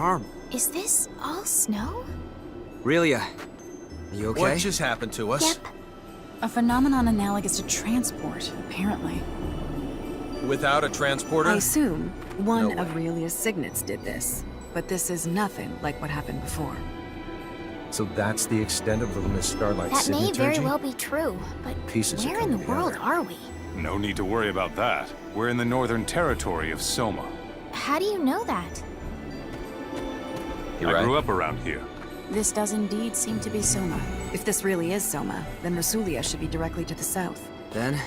harm. Is this all snow? Relia, are you okay? What just happened to us? Yep. A phenomenon analogous to transport, apparently. Without a transporter? I assume one No of way. Relia's signets did this, but this is nothing like what happened before. So that's the extent of the Miss Starlight's That may very signaturgy? well be true, but Pieces are where in the coming world together. are we? No need to worry about that. We're in the northern territory of Soma. How do you know that? You're I right. grew up around here. This does indeed seem to be Soma. If this really is Soma, then Rasulia should be directly to the south. Then,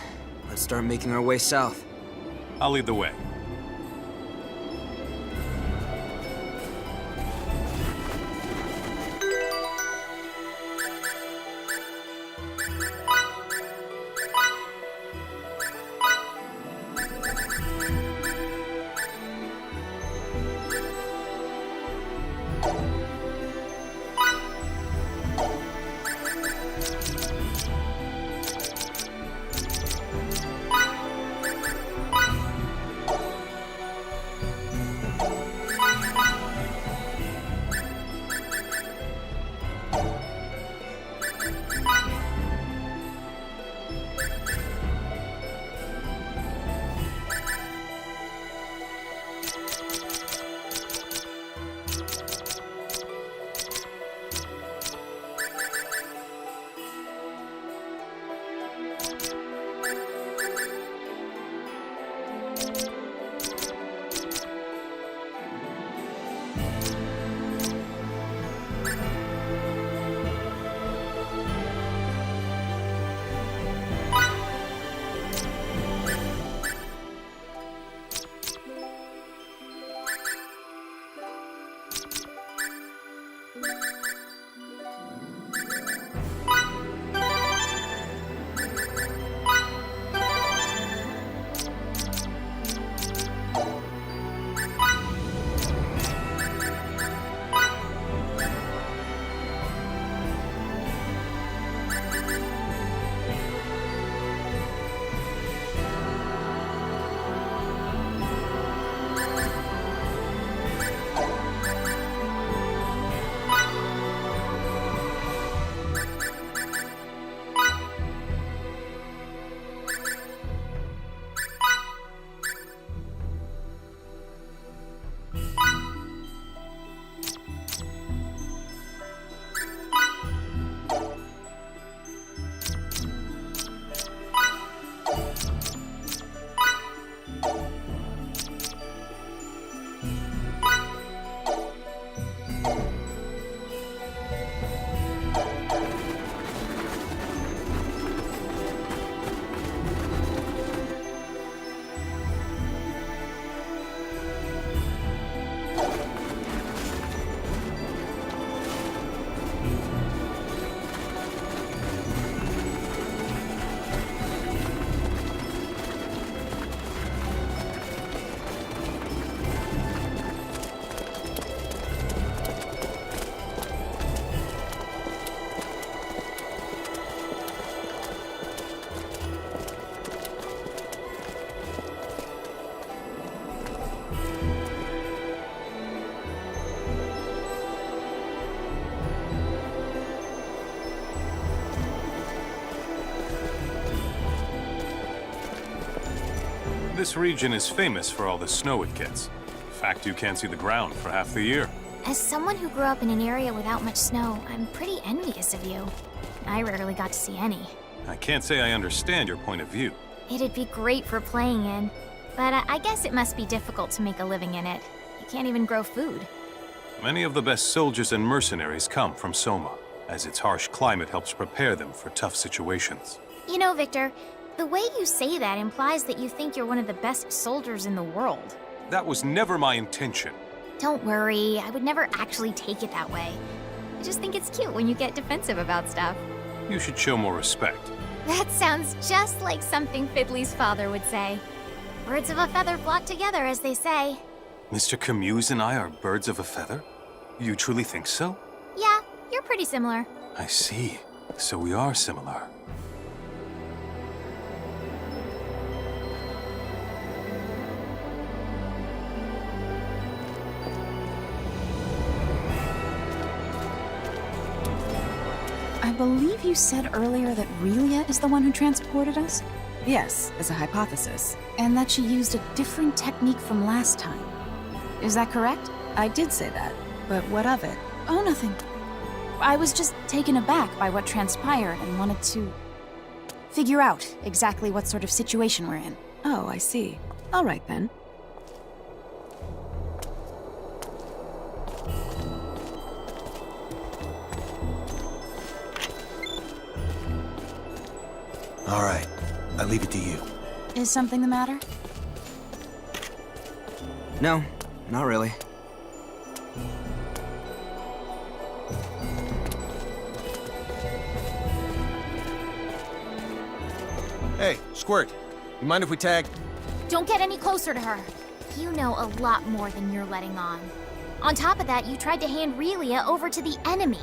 let's start making our way south. I'll lead the way. This region is famous for all the snow it gets. In fact, you can't see the ground for half the year. As someone who grew up in an area without much snow, I'm pretty envious of you. I rarely got to see any. I can't say I understand your point of view. It'd be great for playing in, but I guess it must be difficult to make a living in it. You can't even grow food. Many of the best soldiers and mercenaries come from Soma, as its harsh climate helps prepare them for tough situations. You know, Victor, the way you say that implies that you think you're one of the best soldiers in the world. That was never my intention. Don't worry, I would never actually take it that way. I just think it's cute when you get defensive about stuff. You should show more respect. That sounds just like something Fiddly's father would say. Birds of a feather flock together, as they say. Mr. Camuse and I are birds of a feather? You truly think so? Yeah, you're pretty similar. I see. So we are similar. believe you said earlier that Relia is the one who transported us? Yes, as a hypothesis. And that she used a different technique from last time. Is that correct? I did say that, but what of it? Oh, nothing. I was just taken aback by what transpired and wanted to figure out exactly what sort of situation we're in. Oh, I see. All right then. All right, I leave it to you. Is something the matter? No, not really. Hey, Squirt, you mind if we tag? Don't get any closer to her. You know a lot more than you're letting on. On top of that, you tried to hand Relia over to the enemy.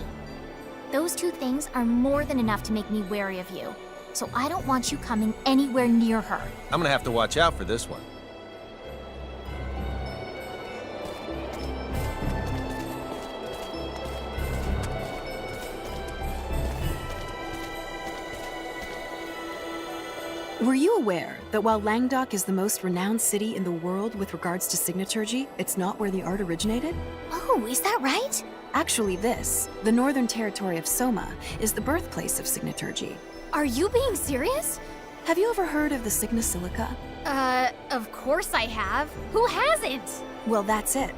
Those two things are more than enough to make me wary of you. So I don't want you coming anywhere near her. I'm gonna have to watch out for this one. Were you aware that while Langdok is the most renowned city in the world with regards to signaturgy, it's not where the art originated? Oh, is that right? Actually this, the northern territory of Soma, is the birthplace of signaturgy. Are you being serious? Have you ever heard of the Signa Silica? Of course I have. Who hasn't? Well, that's it.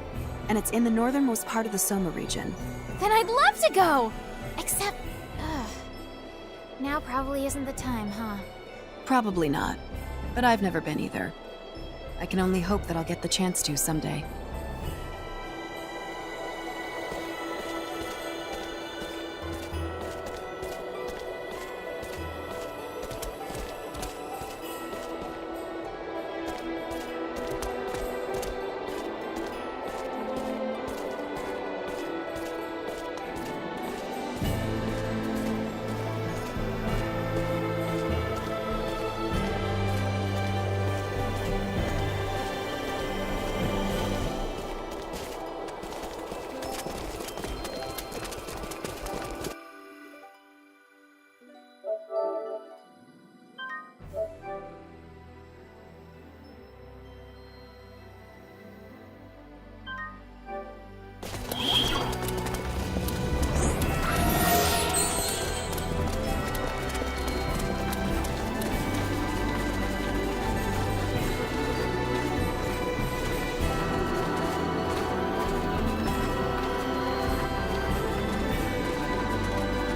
And it's in the northernmost part of the Soma region. Then I'd love to go! Except, now probably isn't the time, huh? Probably not. But I've never been either. I can only hope that I'll get the chance to someday.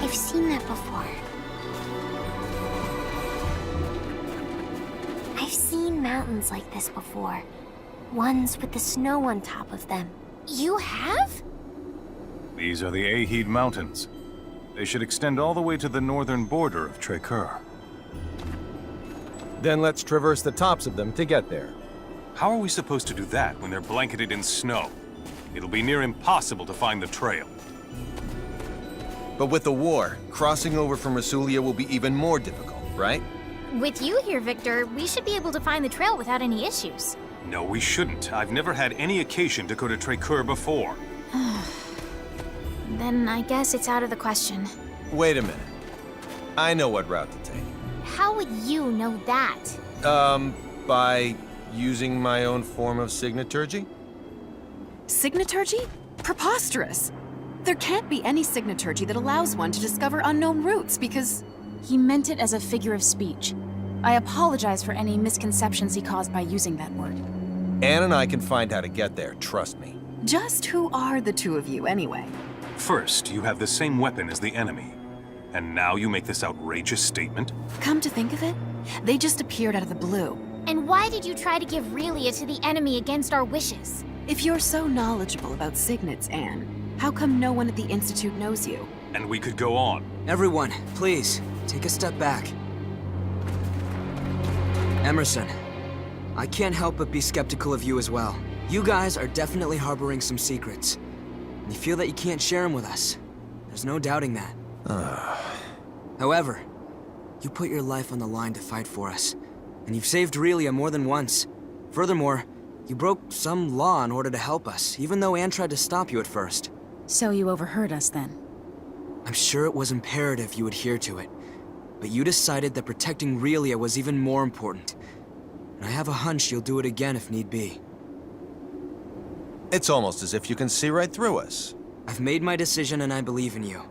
I've seen that before. I've seen mountains like this before. Ones with the snow on top of them. You have? These are the Ahid Mountains. They should extend all the way to the northern border of Trekur. Then let's traverse the tops of them to get there. How are we supposed to do that when they're blanketed in snow? It'll be near impossible to find the trail. But with the war, crossing over from Rasulia will be even more difficult, right? With you here, Victor, we should be able to find the trail without any issues. No, we shouldn't. I've never had any occasion to go to Trekur before. Then I guess it's out of the question. Wait a minute. I know what route to take. How would you know that? By using my own form of signaturgy? Signaturgy? Preposterous! There can't be any signaturgy that allows one to discover unknown routes because... He meant it as a figure of speech. I apologize for any misconceptions he caused by using that word. Anne and I can find how to get there, trust me. Just who are the two of you, anyway? First, you have the same weapon as the enemy. And now you make this outrageous statement? Come to think of it, they just appeared out of the blue. And why did you try to give Relia to the enemy against our wishes? If you're so knowledgeable about signets, Anne, how come no one at the Institute knows you? And we could go on. Everyone, please, take a step back. Emerson, I can't help but be skeptical of you as well. You guys are definitely harboring some secrets. You feel that you can't share them with us. There's no doubting that. However, you put your life on the line to fight for us. And you've saved Relia more than once. Furthermore, you broke some law in order to help us, even though Anne tried to stop you at first. So you overheard us then? I'm sure it was imperative you adhere to it, but you decided that protecting Relia was even more important. And I have a hunch you'll do it again if need be. It's almost as if you can see right through us. I've made my decision and I believe in you.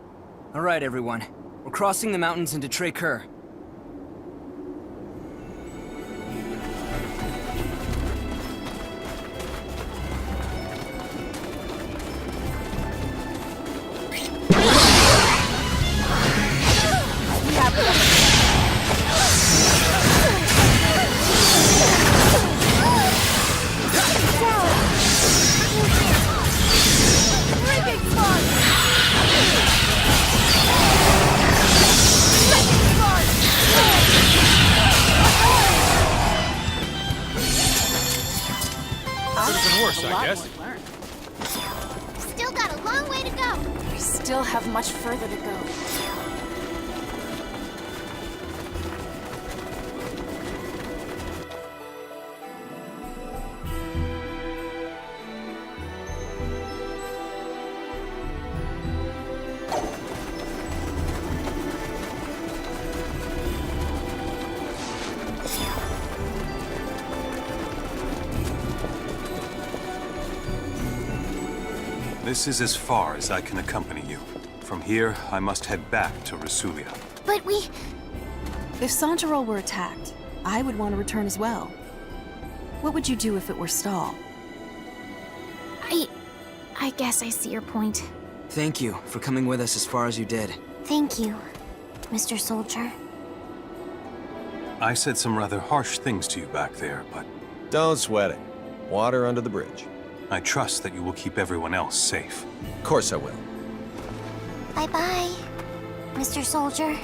All right, everyone. We're crossing the mountains into Tracur. I guess. Still got a long way to go. We still have much further to go. This is as far as I can accompany you. From here, I must head back to Rasulia. But we... If Sanjarol were attacked, I would want to return as well. What would you do if it were Stahl? I guess I see your point. Thank you for coming with us as far as you did. Thank you, Mr. Soldier. I said some rather harsh things to you back there, but Don't sweat it. Water under the bridge. I trust that you will keep everyone else safe. Of course I will. Bye-bye, Mr. Soldier.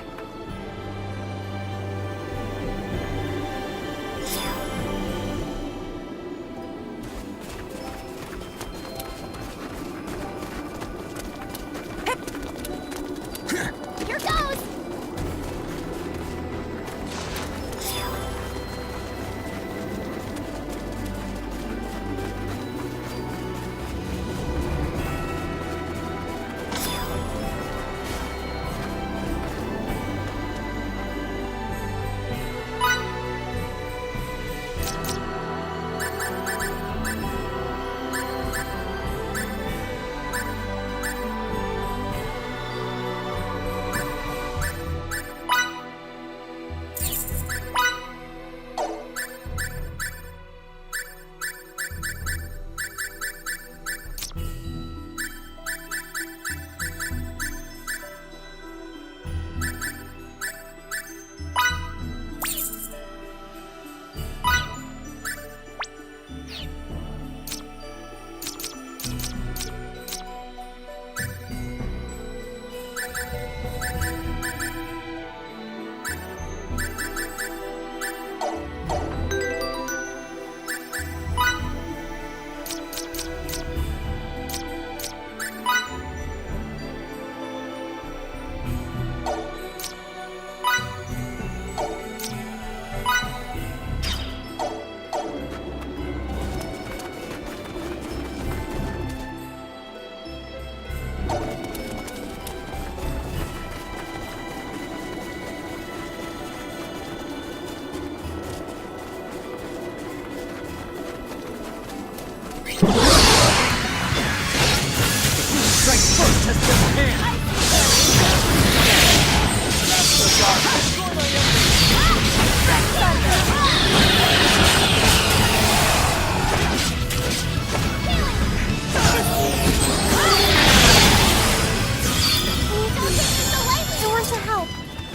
Here goes!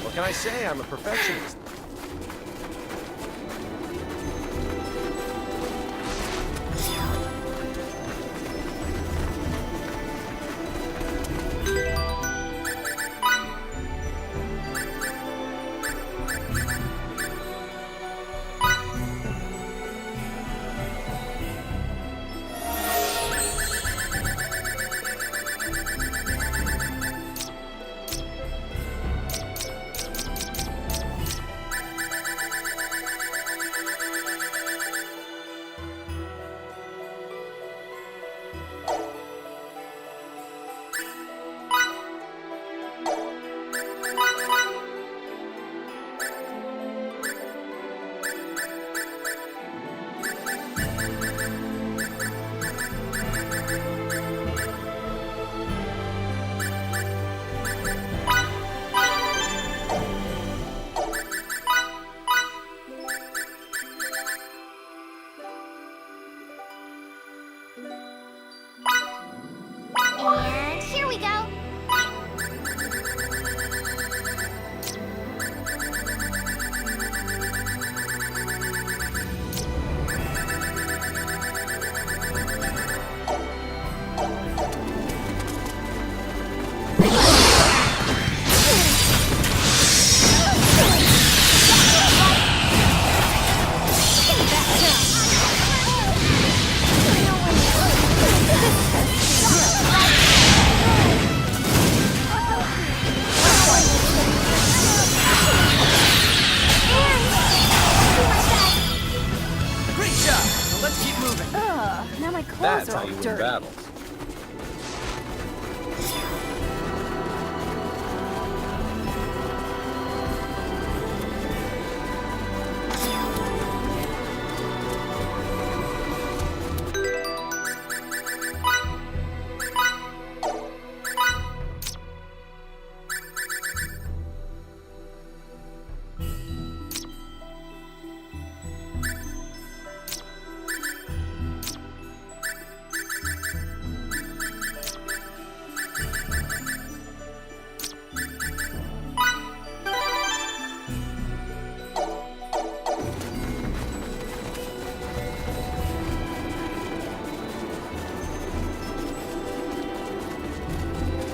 What can I say? I'm a perfectionist. And here we go. Great job! Now let's keep moving. Ugh, now my clothes That's are how all you win dirty. battles.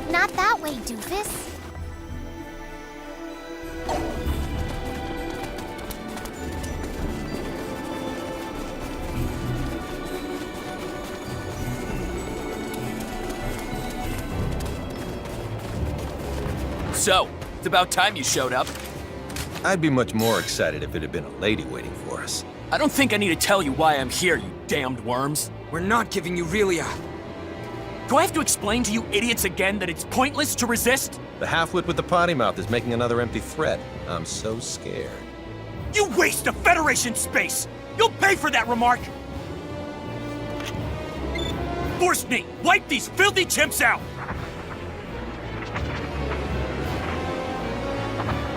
Not that way, doofus. So, it's about time you showed up. I'd be much more excited if it had been a lady waiting for us. I don't think I need to tell you why I'm here, you damned worms. We're not giving you Relia. Do I have to explain to you idiots again that it's pointless to resist? The halfwit with the potty mouth is making another empty threat. I'm so scared. You waste of Federation space! You'll pay for that remark! Force-knee, wipe these filthy chimps out!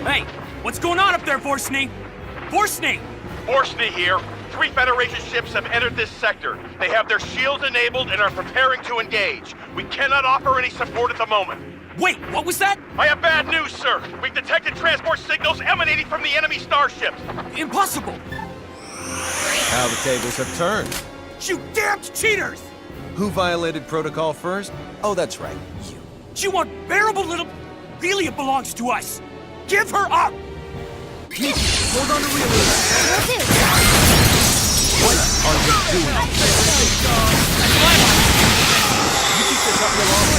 Hey, what's going on up there, Force-knee? Force-knee! Force-knee here. 3 Federation ships have entered this sector. They have their shields enabled and are preparing to engage. We cannot offer any support at the moment. Wait, what was that? I have bad news, sir. We've detected transport signals emanating from the enemy starships. Impossible! How the tables have turned. You damned cheaters! Who violated protocol first? Oh, that's right, you. You unbearable little... Relia belongs to us! Give her up! Miki, hold on to Relia. Will do. What are you doing? You keep this up your long.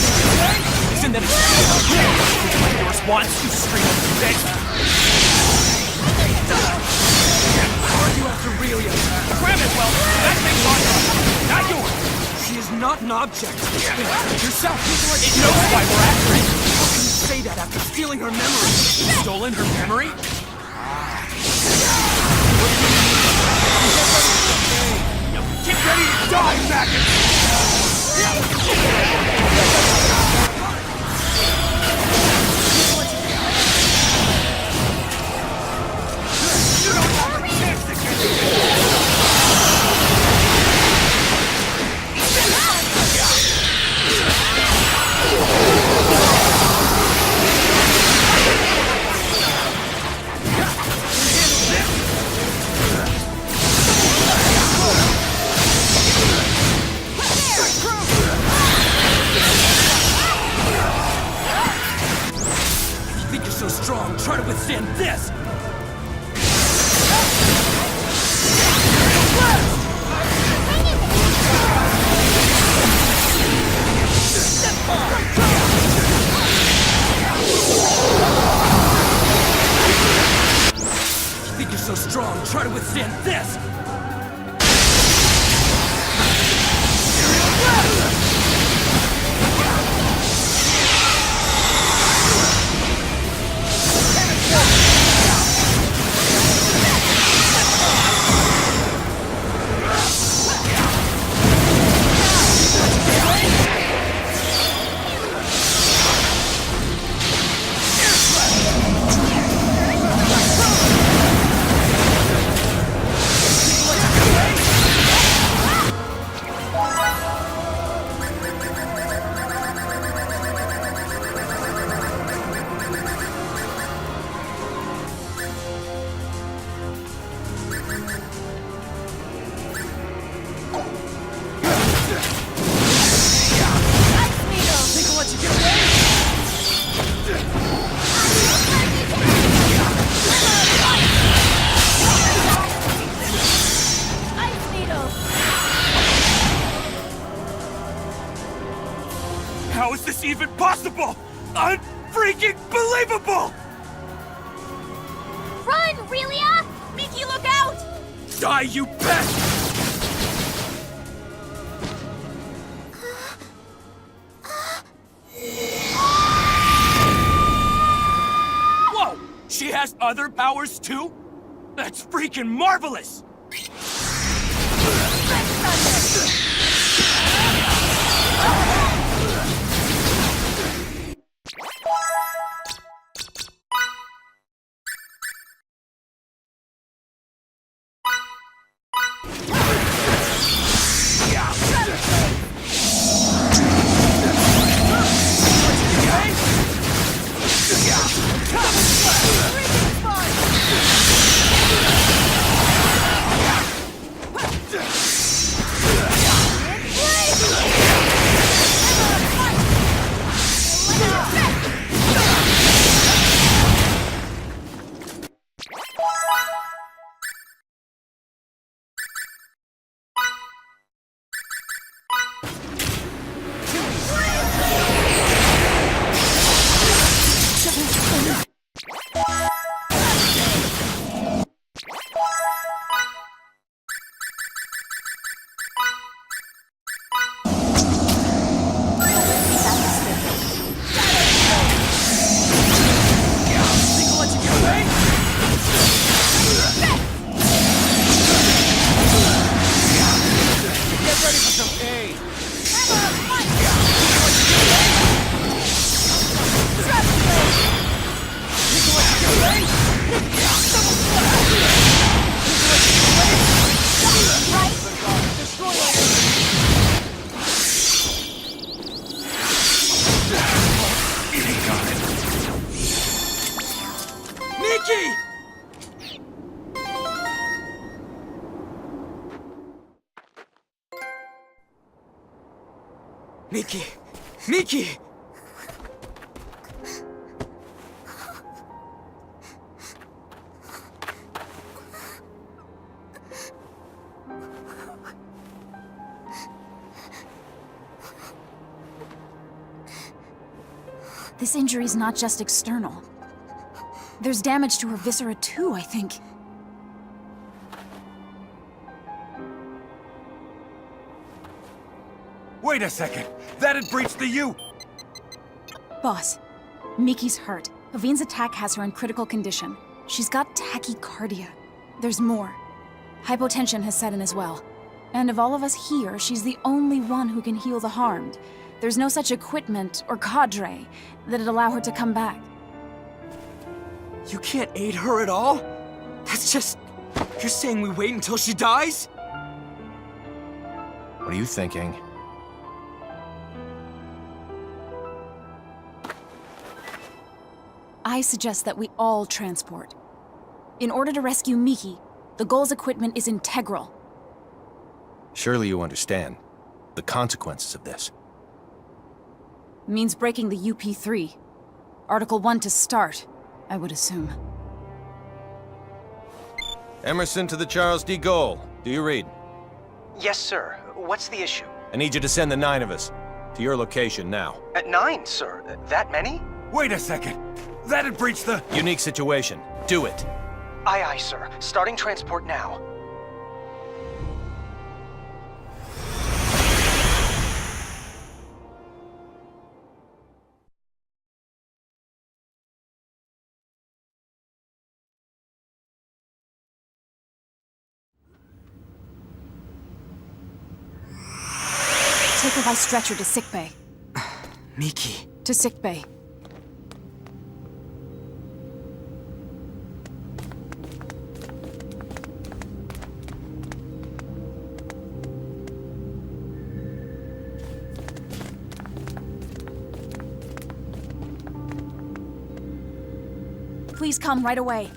Isn't that a your response, you stream of bitch? Argue after Relia. Grab it, well, that thing's on her, not yours! She is not an object. Yourself, It knows why we're after it! How can you say that after stealing her memory? Stolen her memory? Get ready to die, faggot! You don't have a chance to get me! You think you're so strong, try to withstand this! You think you're so strong, try to withstand this! How is this even possible? Unfreaking believable! Run, Relia! Miki, look out! Die, you pest! Whoa! She has other powers too? That's freaking marvelous! Miki! Miki! Miki! This injury's not just external. There's damage to her viscera too, I think. Wait a second! That had breached the U! Boss, Miki's hurt. Avine's attack has her in critical condition. She's got tachycardia. There's more. Hypotension has set in as well. And of all of us here, she's the only one who can heal the harmed. There's no such equipment or cadre that'd allow her to come back. You can't aid her at all? That's just... You're saying we wait until she dies? What are you thinking? I suggest that we all transport. In order to rescue Miki, the Gull's equipment is integral. Surely you understand the consequences of this. Means breaking the UP3. Article 1 to start, I would assume. Emerson to the Charles D. Gaulle. Do you read? Yes, sir. What's the issue? I need you to send the 9 of us to your location now. At 9, sir. That many? Wait a second! That had breached the... Unique situation. Do it. Aye, aye, sir. Starting transport now. Take her by stretcher to sickbay. Miki. To sickbay. Please come right away.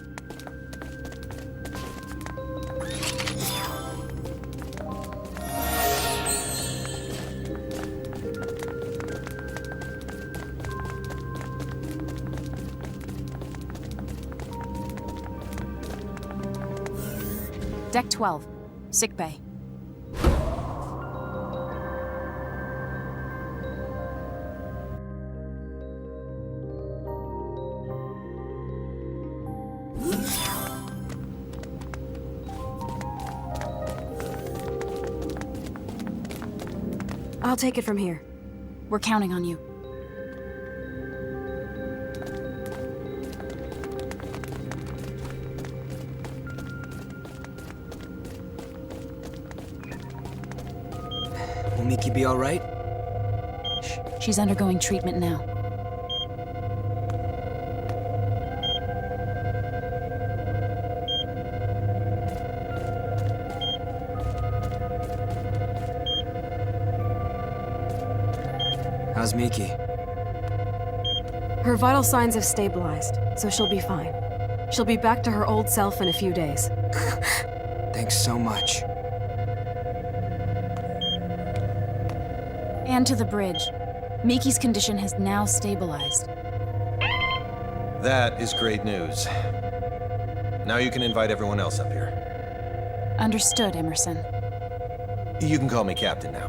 Deck 12, sickbay. I'll take it from here. We're counting on you. Will Miki be all right? She's undergoing treatment now. How's Miki? Her vital signs have stabilized, so she'll be fine. She'll be back to her old self in a few days. Thanks so much. And to the bridge. Miki's condition has now stabilized. That is great news. Now you can invite everyone else up here. Understood, Emerson. You can call me Captain now.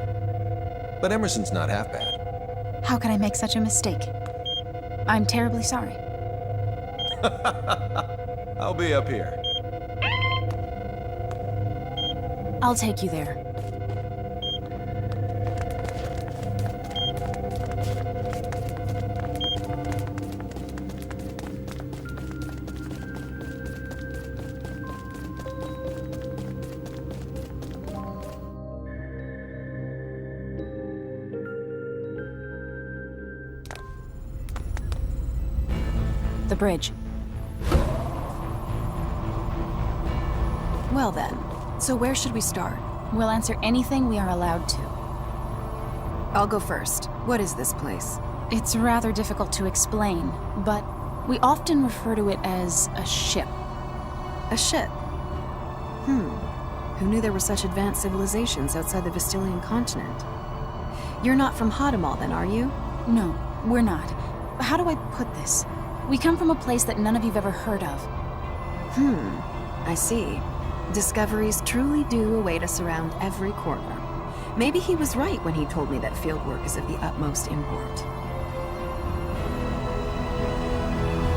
But Emerson's not half bad. How could I make such a mistake? I'm terribly sorry. I'll be up here. I'll take you there. The bridge. Well then, so where should we start? We'll answer anything we are allowed to. I'll go first. What is this place? It's rather difficult to explain, but we often refer to it as a ship. A ship? Who knew there were such advanced civilizations outside the Vestilian continent? You're not from Hadamel then, are you? No, we're not. How do I put this? We come from a place that none of you've ever heard of. I see. Discoveries truly do await us around every corner. Maybe he was right when he told me that fieldwork is of the utmost import.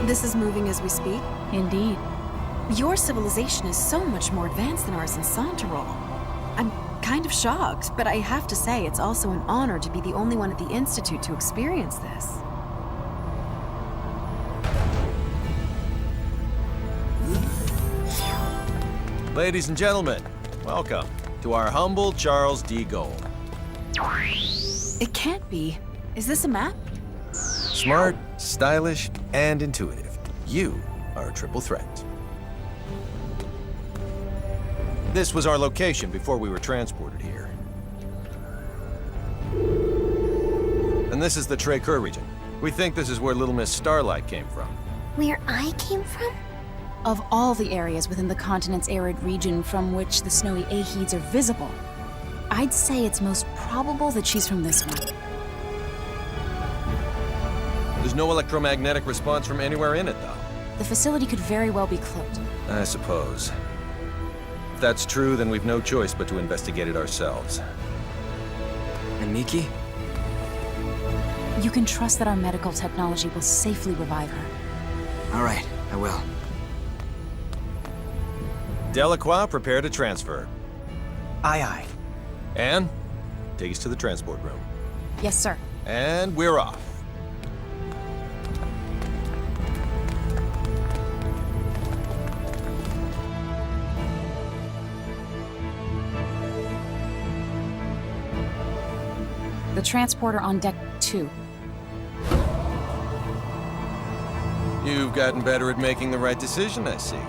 This is moving as we speak? Indeed. Your civilization is so much more advanced than ours in Santarol. I'm kind of shocked, but I have to say it's also an honor to be the only one at the Institute to experience this. Ladies and gentlemen, welcome to our humble Charles D. Gold. It can't be. Is this a map? Smart, stylish, and intuitive. You are a triple threat. This was our location before we were transported here. And this is the Trey-Kerr region. We think this is where Little Miss Starlight came from. Where I came from? Of all the areas within the continent's arid region from which the snowy Aheeds are visible, I'd say it's most probable that she's from this one. There's no electromagnetic response from anywhere in it, though. The facility could very well be cloaked. I suppose. If that's true, then we've no choice but to investigate it ourselves. And Miki? You can trust that our medical technology will safely revive her. All right, I will. Delacroix, prepare to transfer. Aye, aye. Anne, take us to the transport room. Yes, sir. And we're off. The transporter on deck 2. You've gotten better at making the right decision, I see.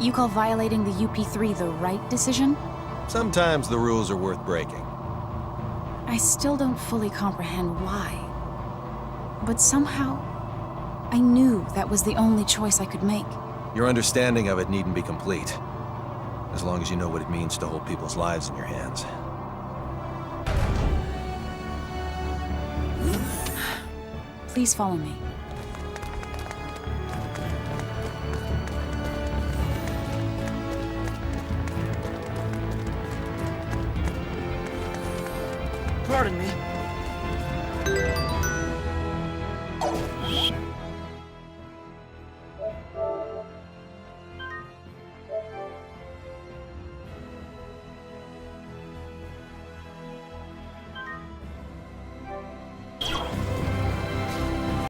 You call violating the UP3 the right decision? Sometimes the rules are worth breaking. I still don't fully comprehend why. But somehow, I knew that was the only choice I could make. Your understanding of it needn't be complete, as long as you know what it means to hold people's lives in your hands. Please follow me. Pardon me.